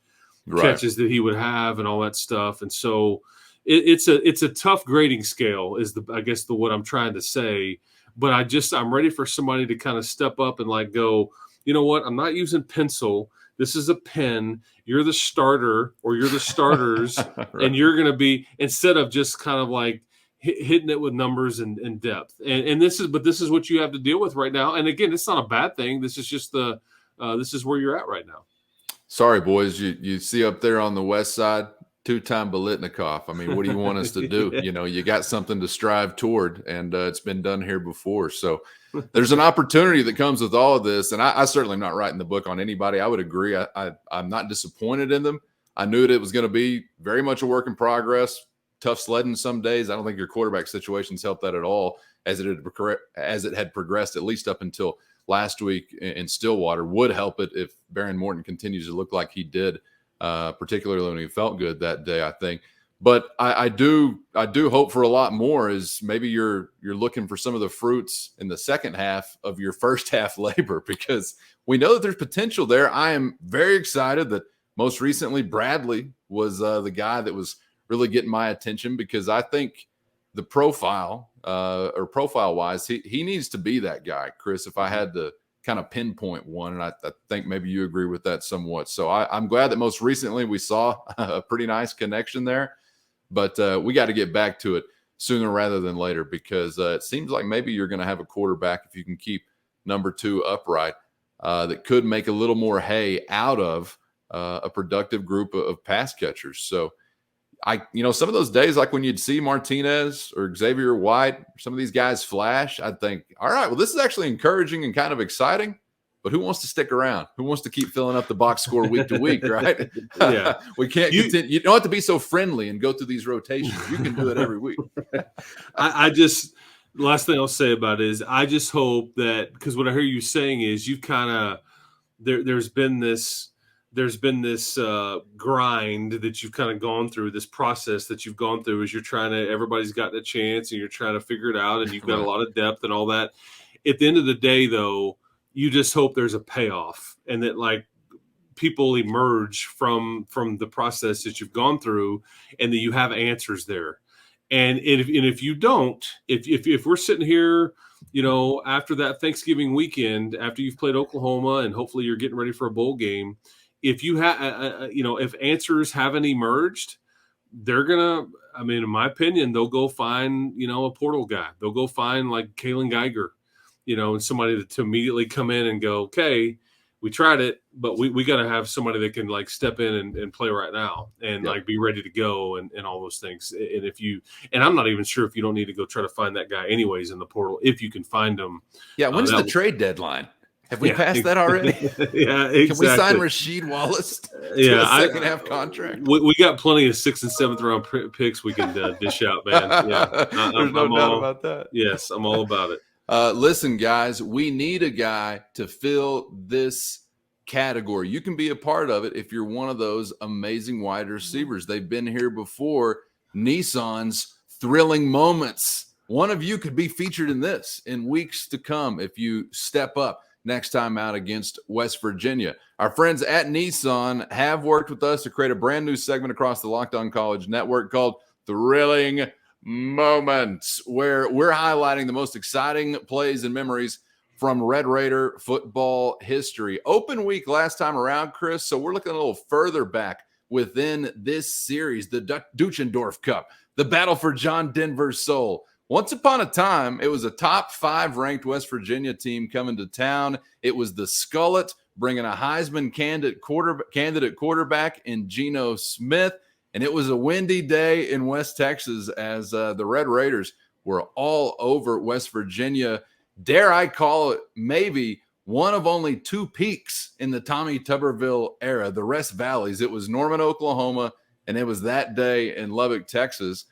catches that he would have and all that stuff. And so it's a tough grading scale is what I'm trying to say. But I'm ready for somebody to kind of step up and like go, you know what? I'm not using pencil. This is a pen. You're the starter, or you're the starters, right. And you're going to be, instead of just kind of like hitting it with numbers and depth. And this is what you have to deal with right now. And again, it's not a bad thing. This is just this is where you're at right now. Sorry, boys. You see up there on the west side, 2-time Bolitnikov. I mean, what do you want us to do? You got something to strive toward, and it's been done here before. So there's an opportunity that comes with all of this. And I certainly am not writing the book on anybody. I would agree. I'm not disappointed in them. I knew that it was going to be very much a work in progress, tough sledding some days. I don't think your quarterback situations helped that at all, as it had progressed, at least up until last week in Stillwater. Would help it if Baron Morton continues to look like he did, particularly when he felt good that day, I think. But I do hope for a lot more, is maybe you're looking for some of the fruits in the second half of your first half labor, because we know that there's potential there. I am very excited that most recently Bradley was the guy that was really getting my attention because I think the profile wise, he needs to be that guy, Chris, if I had to kind of pinpoint one. And I think maybe you agree with that somewhat. So I'm glad that most recently we saw a pretty nice connection there, but we got to get back to it sooner rather than later because it seems like maybe you're going to have a quarterback, if you can keep number 2 upright, that could make a little more hay out of a productive group of pass catchers. So some of those days, like when you'd see Martinez or Xavier White, some of these guys flash, I'd think, all right, well, this is actually encouraging and kind of exciting, but who wants to stick around? Who wants to keep filling up the box score week to week, right? Yeah. We can't continue. You don't have to be so friendly and go through these rotations. You can do it every week. The last thing I'll say about it is I just hope that, because what I hear you saying is you've kind of, there's been this grind that you've kind of gone through, this process that you've gone through as everybody's gotten a chance and you're trying to figure it out and you've got a lot of depth and all that. At the end of the day, though, you just hope there's a payoff and that like people emerge from the process that you've gone through and that you have answers there. And if you don't, if we're sitting here, after that Thanksgiving weekend, after you've played Oklahoma and hopefully you're getting ready for a bowl game, if you have, if answers haven't emerged, they're gonna. I mean, in my opinion, they'll go find a portal guy. They'll go find like Kalen Geiger, and somebody to immediately come in and go, okay, we tried it, but we got to have somebody that can like step in and play right now and like be ready to go and all those things. And I'm not even sure if you don't need to go try to find that guy anyways in the portal if you can find him. Yeah, when's the trade deadline? Have we passed that already? Yeah, exactly. Can we sign Rasheed Wallace to a second half contract? We got plenty of 6th and 7th round picks we can dish out, man. Yeah, There's no doubt about that. Yes, I'm all about it. Listen, guys, we need a guy to fill this category. You can be a part of it if you're one of those amazing wide receivers. They've been here before. Nissan's thrilling moments. One of you could be featured in this in weeks to come if you step up next time out against West Virginia. Our friends at Nissan have worked with us to create a brand new segment across the Locked On College Network called Thrilling Moments, where we're highlighting the most exciting plays and memories from Red Raider football history. Open week last time around, Chris, so we're looking a little further back within this series, the Duchendorf Cup, the battle for John Denver's soul. Once upon a time, it was a top 5 ranked West Virginia team coming to town. It was the Skullet bringing a Heisman candidate quarterback in Geno Smith. And it was a windy day in West Texas as the Red Raiders were all over West Virginia. Dare I call it maybe one of only 2 peaks in the Tommy Tuberville era, the rest valleys. It was Norman, Oklahoma, and it was that day in Lubbock, Texas.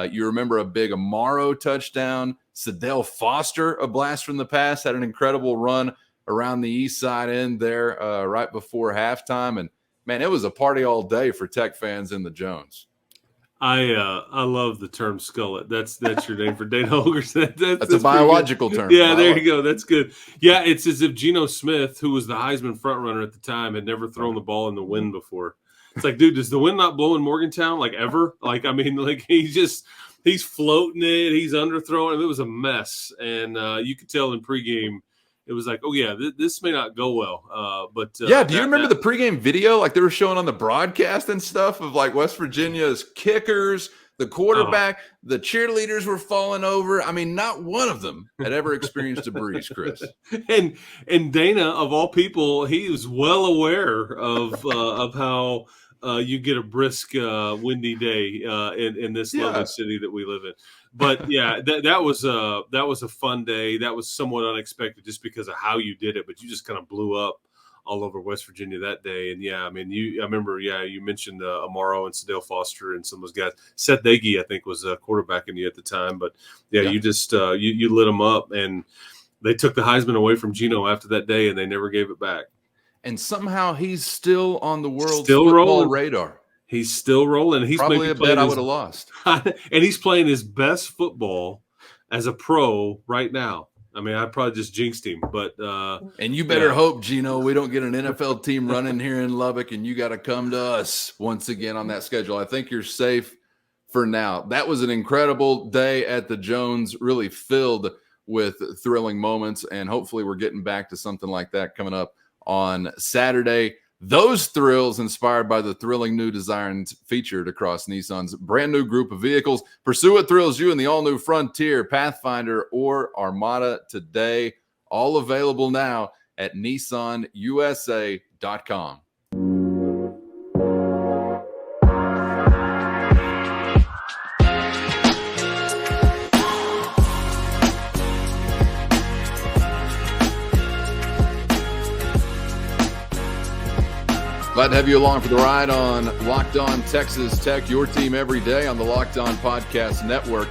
You remember a big Amaro touchdown. Sadell Foster, a blast from the past, had an incredible run around the east side end there right before halftime. And, man, it was a party all day for Tech fans in the Jones. I love the term skullet. That's your name for Dana Holgers. That's a biological term. Yeah, there you go. That's good. Yeah, it's as if Geno Smith, who was the Heisman frontrunner at the time, had never thrown the ball in the wind before. It's like, dude, does the wind not blow in Morgantown like ever? Like, I mean, like he's floating it. He's underthrowing it. It was a mess. And you could tell in pregame, it was like, oh, yeah, this may not go well. Do you remember the pregame video? Like they were showing on the broadcast and stuff of like West Virginia's kickers, the quarterback, the cheerleaders were falling over. I mean, not one of them had ever experienced a breeze, Chris. And Dana, of all people, he was well aware of how you get a brisk, windy day in this lovely city that we live in. But yeah, that was a fun day. That was somewhat unexpected just because of how you did it. But you just kind of blew up all over West Virginia that day. And yeah, I mean, I remember, you mentioned Amaro and Sadell Foster and some of those guys. Seth Dagey, I think, was quarterbacking you at the time. But you just you lit them up, and they took the Heisman away from Geno after that day, and they never gave it back. And somehow he's still on the world's football radar. He's still rolling. He's probably a bet I would have lost. And he's playing his best football as a pro right now. I mean, I probably just jinxed him, but and you better hope, Geno, we don't get an NFL team running here in Lubbock, and you got to come to us once again on that schedule. I think you're safe for now. That was an incredible day at the Jones, really filled with thrilling moments, and hopefully we're getting back to something like that coming up on Saturday. Those thrills inspired by the thrilling new designs featured across Nissan's brand new group of vehicles. Pursue what thrills you in the all-new Frontier, Pathfinder, or Armada today. All available now at nissanusa.com. Glad to have you along for the ride on Locked On Texas Tech, your team every day on the Locked On Podcast Network.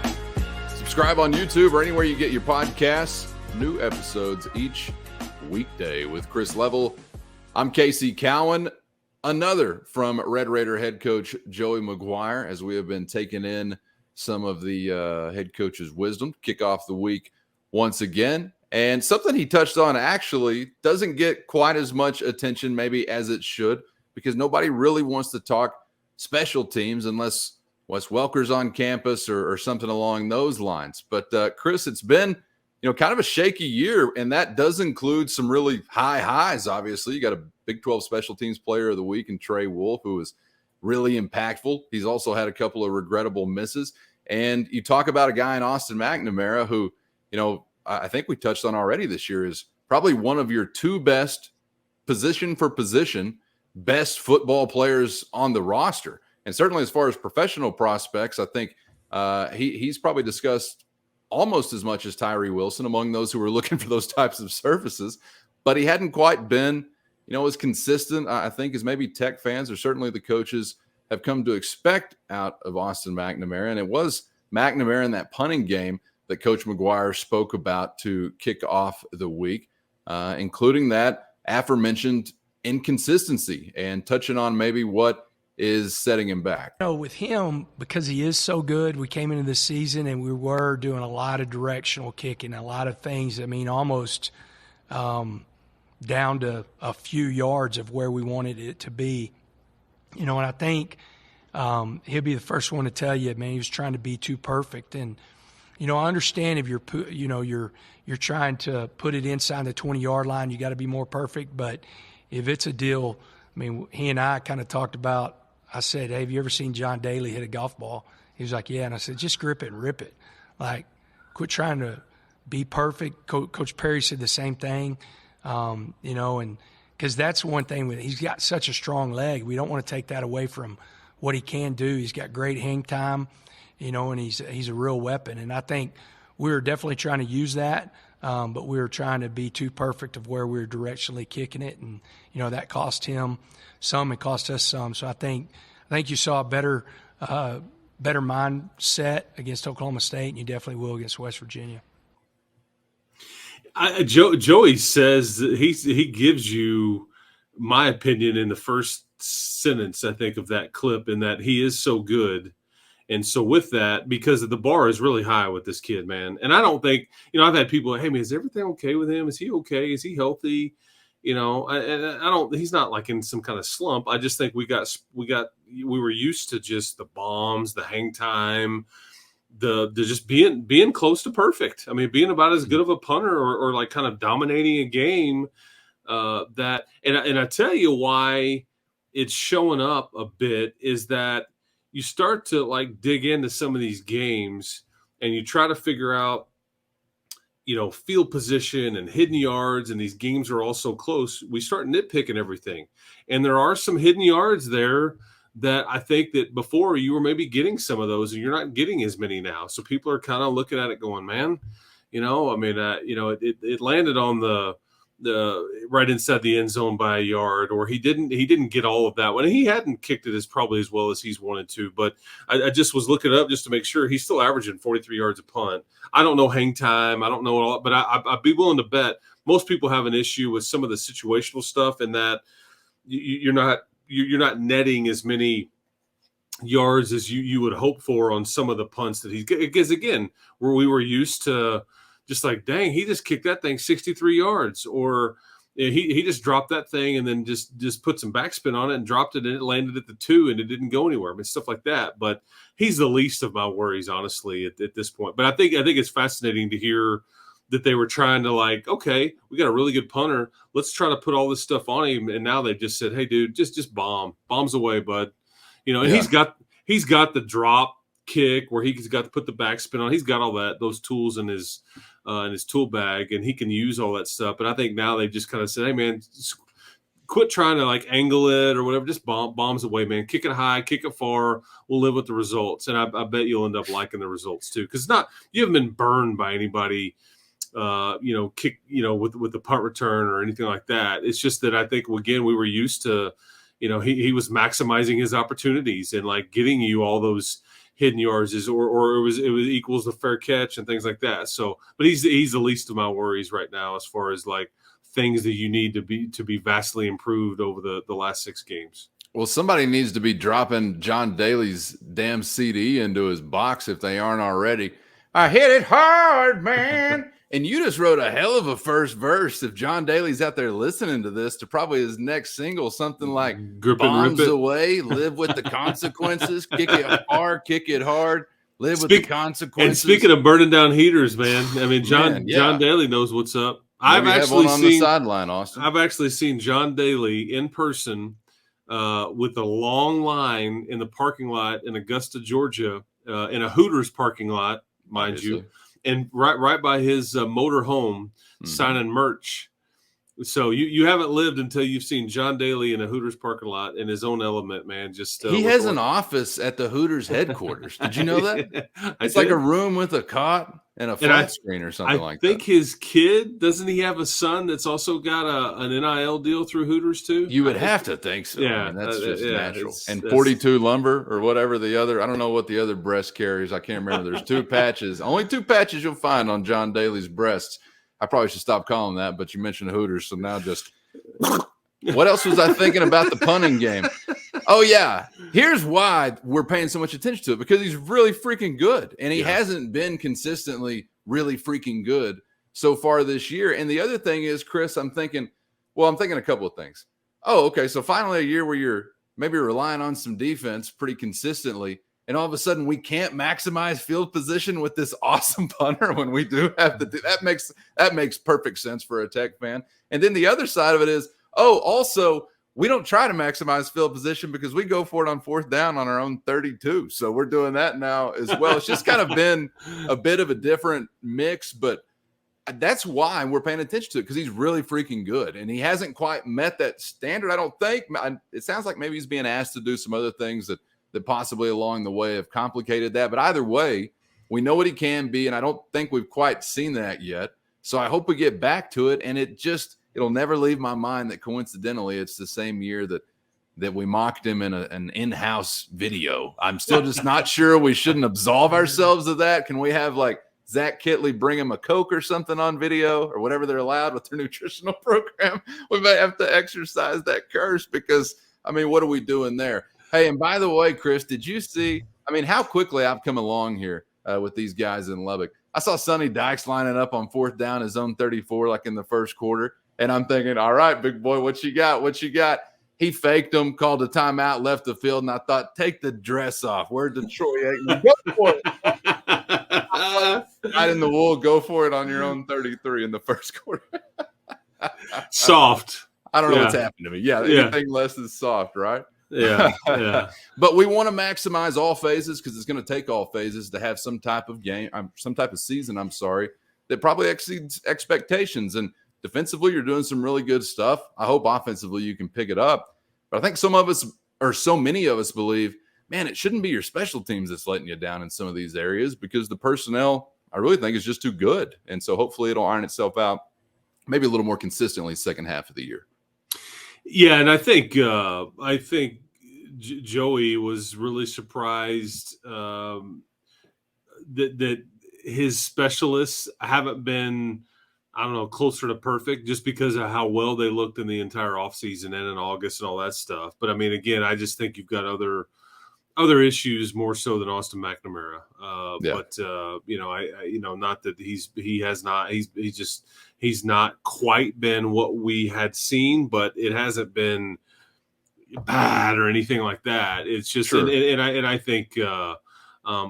Subscribe on YouTube or anywhere you get your podcasts. New episodes each weekday with Chris Level. I'm Casey Cowan, another from Red Raider head coach Joey Maguire, as we have been taking in some of the head coach's wisdom to kick off the week once again. And something he touched on actually doesn't get quite as much attention maybe as it should, because nobody really wants to talk special teams unless Wes Welker's on campus or something along those lines. But Chris, it's been kind of a shaky year, and that does include some really high highs. Obviously, you got a Big 12 Special Teams Player of the Week in Trey Wolf, who was really impactful. He's also had a couple of regrettable misses, and you talk about a guy in Austin McNamara who, I think we touched on already this year, is probably one of your two best position for position best football players on the roster. And certainly as far as professional prospects, I think he's probably discussed almost as much as Tyree Wilson among those who were looking for those types of services, but he hadn't quite been, as consistent, I think, as maybe Tech fans or certainly the coaches have come to expect out of Austin McNamara. And it was McNamara in that punting game that Coach Maguire spoke about to kick off the week, including that aforementioned inconsistency and touching on maybe what is setting him back. With him, because he is so good, we came into this season and we were doing a lot of directional kicking, a lot of things, almost down to a few yards of where we wanted it to be. And I think he'll be the first one to tell you, man, he was trying to be too perfect. And I understand if you're trying to put it inside the 20-yard line, you got to be more perfect. But if it's a deal, he and I kind of talked about, I said, hey, have you ever seen John Daly hit a golf ball? He was like, yeah. And I said, just grip it and rip it. Like, quit trying to be perfect. Coach Perry said the same thing, and because that's one thing. He's got such a strong leg. We don't want to take that away from what he can do. He's got great hang time, and he's a real weapon. And I think we were definitely trying to use that, but we were trying to be too perfect of where we were directionally kicking it. And, that cost him some and cost us some. So I think you saw a better mindset against Oklahoma State, and you definitely will against West Virginia. Joey says that he gives you my opinion in the first sentence, I think, of that clip, in that he is so good. And so with that, because the bar is really high with this kid, man. And I don't think, I've had people, hey, man, is everything okay with him? Is he okay? Is he healthy? I don't, he's not like in some kind of slump. I just think we were used to just the bombs, the hang time, the just being close to perfect. Being about as good of a punter or like kind of dominating a game and I tell you why it's showing up a bit is that you start to like dig into some of these games and you try to figure out, field position and hidden yards, and these games are all so close. We start nitpicking everything. And there are some hidden yards there that I think that before you were maybe getting some of those and you're not getting as many now. So people are kind of looking at it going, man, it landed on the right inside the end zone by a yard, or he didn't get all of that one. He hadn't kicked it probably as well as he's wanted to, but I just was looking it up just to make sure. He's still averaging 43 yards a punt. I don't know hang time. I don't know all, but I'd be willing to bet most people have an issue with some of the situational stuff, and that you're not netting as many yards as you would hope for on some of the punts that he's, because again, where we were used to just like, dang, he just kicked that thing 63 yards, or he just dropped that thing and then just put some backspin on it and dropped it, and it landed at the 2 and it didn't go anywhere. I mean, stuff like that. But he's the least of my worries, honestly, at this point. But I think it's fascinating to hear that they were trying to, like, okay, we got a really good punter. Let's try to put all this stuff on him. And now they just said, hey, dude, just bombs away, bud. You know, and he's got the drop kick where he's got to put the backspin on. He's got all those tools in his tool bag, and he can use all that stuff. But I think now they just kind of said, hey, man, quit trying to like angle it or whatever. Just bombs away, man. Kick it high, kick it far. We'll live with the results. And I bet you'll end up liking the results too. Because you haven't been burned by anybody, kick, with the punt return or anything like that. It's just that I think, again, we were used to, he was maximizing his opportunities and like getting you all those hidden yards or it was equals the fair catch and things like that. So, but he's the least of my worries right now as far as like things that you need to be vastly improved over the last 6 games. Well, somebody needs to be dropping John Daly's damn CD into his box if they aren't already. I hit it hard, man. And you just wrote a hell of a first verse. If John Daly's out there listening to this, to probably his next single, something like Grip bombs it. away, live with the consequences, kick it far, kick it hard, live with the consequences. And speaking of burning down heaters, man, I mean, John Daly knows what's up. Maybe I've actually seen on the sideline, Austin. I've actually seen John Daly in person with a long line in the parking lot in Augusta, Georgia, in a Hooters parking lot, mind you. And right by his motor home, signing merch. So you haven't lived until you've seen John Daly in a Hooters parking lot in his own element, man. He has an office at the Hooters headquarters. Did you know that? It's like a room with a cot and a flat screen or something like that. I think his kid, doesn't he have a son that's also got an NIL deal through Hooters too? You would have to think so. Yeah, I mean, that's just natural. And 42 lumber or whatever the other, I don't know what the other breast carries. I can't remember. There's 2 patches. Only 2 patches you'll find on John Daly's breasts. I probably should stop calling that, but you mentioned Hooters, so now just what else was I thinking about the punting game? Oh, yeah. Here's why we're paying so much attention to it, because he's really freaking good, and he hasn't been consistently really freaking good so far this year. And the other thing is, Chris, I'm thinking a couple of things. Oh, okay, so finally a year where you're maybe relying on some defense pretty consistently, and all of a sudden we can't maximize field position with this awesome punter when we do have to do that. Makes perfect sense for a Tech fan. And then the other side of it is, also we don't try to maximize field position because we go for it on 4th down on our own 32. So we're doing that now as well. It's just kind of been a bit of a different mix, but that's why we're paying attention to it, because he's really freaking good. And he hasn't quite met that standard, I don't think. It sounds like maybe he's being asked to do some other things that possibly along the way have complicated that. But either way, we know what he can be, and I don't think we've quite seen that yet. So I hope we get back to it, and it'll never leave my mind that coincidentally it's the same year that we mocked him in an in-house video. I'm still just not sure we shouldn't absolve ourselves of that. Can we have like Zach Kitley bring him a Coke or something on video or whatever they're allowed with their nutritional program? We may have to exercise that curse because, I mean, what are we doing there? Hey, and by the way, Chris, did you see, how quickly I've come along here with these guys in Lubbock? I saw Sonny Dykes lining up on 4th down, his own 34, like in the first quarter. And I'm thinking, all right, big boy, what you got? He faked them, called a timeout, left the field. And I thought, take the dress off. We're Detroit. Go for it. Right in the wool, go for it on your own 33 in the first quarter. Soft. I don't know what's happened to me. Yeah, anything less is soft, right? Yeah. But we want to maximize all phases because it's going to take all phases to have some type of season, that probably exceeds expectations. And defensively, you're doing some really good stuff. I hope offensively you can pick it up. But I think some of us, or so many of us, believe, man, it shouldn't be your special teams that's letting you down in some of these areas because the personnel, I really think, is just too good. And so hopefully it'll iron itself out maybe a little more consistently second half of the year. Yeah, and I think Joey was really surprised that his specialists haven't been, closer to perfect just because of how well they looked in the entire offseason and in August and all that stuff. But, again, I just think you've got other issues more so than Austin McNamara. Yeah. But not that he's not quite been what we had seen, but it hasn't been bad or anything like that. It's just, Sure. and I think,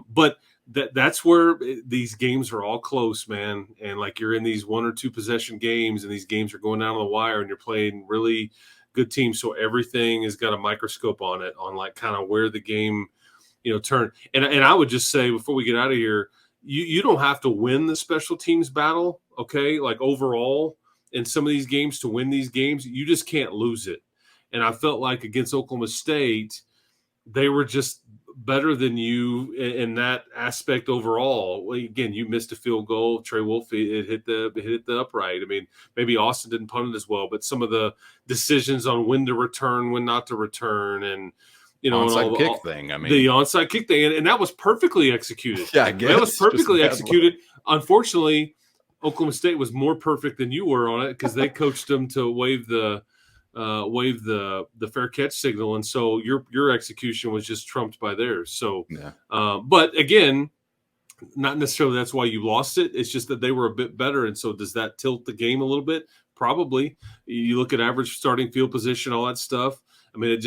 but that's where these games are all close, man. And like you're in these 1 or 2 possession games, and these games are going down to the wire, and you're playing really good teams. So everything has got a microscope on it, on like kind of where the game, turn. And I would just say before we get out of here, you don't have to win the special teams battle. Okay. Like overall in some of these games to win these games, you just can't lose it. And I felt like against Oklahoma State, they were just better than you in that aspect overall. Well, again, you missed a field goal. Trey Wolf, it hit the upright. I mean, maybe Austin didn't punt it as well, but some of the decisions on when to return, when not to return, and onside kick thing. I mean, the onside kick thing, and that was perfectly executed. Yeah, I guess that was perfectly just executed. Unfortunately, Oklahoma State was more perfect than you were on it because they coached them to wave the fair catch signal, and so your execution was just trumped by theirs. So, yeah. But again, not necessarily that's why you lost it. It's just that they were a bit better, and so does that tilt the game a little bit? Probably. You look at average starting field position, all that stuff. I mean,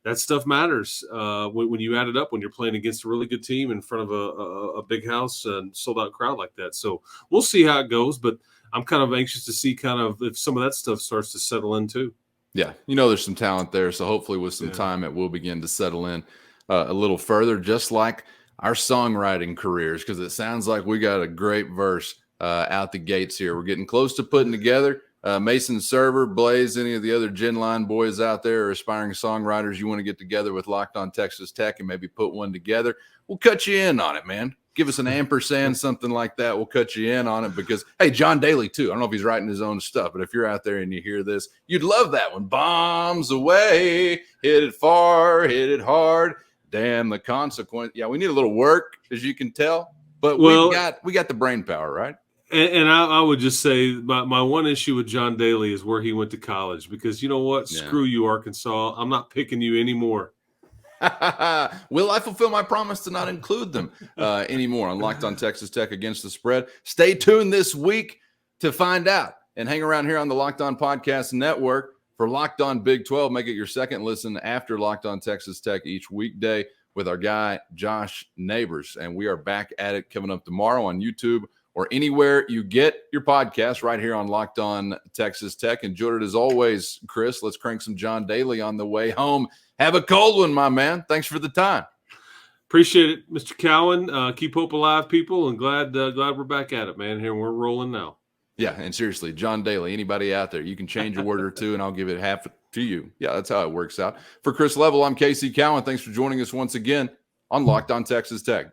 that stuff matters when you add it up when you're playing against a really good team in front of a big house and sold out crowd like that. So we'll see how it goes, but I'm kind of anxious to see kind of if some of that stuff starts to settle in too. Yeah, there's some talent there, so hopefully with some time it will begin to settle in a little further, just like our songwriting careers, because it sounds like we got a great verse out the gates here. We're getting close to putting together. Mason Server, Blaze, any of the other Gen Line boys out there or aspiring songwriters, you want to get together with Locked On Texas Tech and maybe put one together, we'll cut you in on it, man. Give us an ampersand, something like that. We'll cut you in on it because, hey, John Daly, too. I don't know if he's writing his own stuff, but if you're out there and you hear this, you'd love that one. Bombs away, hit it far, hit it hard. Damn the consequence. Yeah, we need a little work, as you can tell, but we got the brain power, right? And I would just say my one issue with John Daly is where he went to college, because you know what? Yeah. Screw you, Arkansas. I'm not picking you anymore. Will I fulfill my promise to not include them anymore on Locked On Texas Tech Against the Spread? Stay tuned this week to find out, and hang around here on the Locked On Podcast Network for Locked On Big 12. Make it your second listen after Locked On Texas Tech each weekday with our guy Josh Neighbors, and we are back at it coming up tomorrow on YouTube or anywhere you get your podcast, right here on Locked On Texas Tech. Enjoyed it as always, Chris. Let's crank some John Daly on the way home. Have a cold one, my man. Thanks for the time. Appreciate it, Mr. Cowan. Keep hope alive, people, and glad we're back at it, man. Here, we're rolling now. Yeah, and seriously, John Daly, anybody out there, you can change a word or two, and I'll give it half to you. Yeah, that's how it works out. For Chris Level, I'm Casey Cowan. Thanks for joining us once again on Locked On Texas Tech.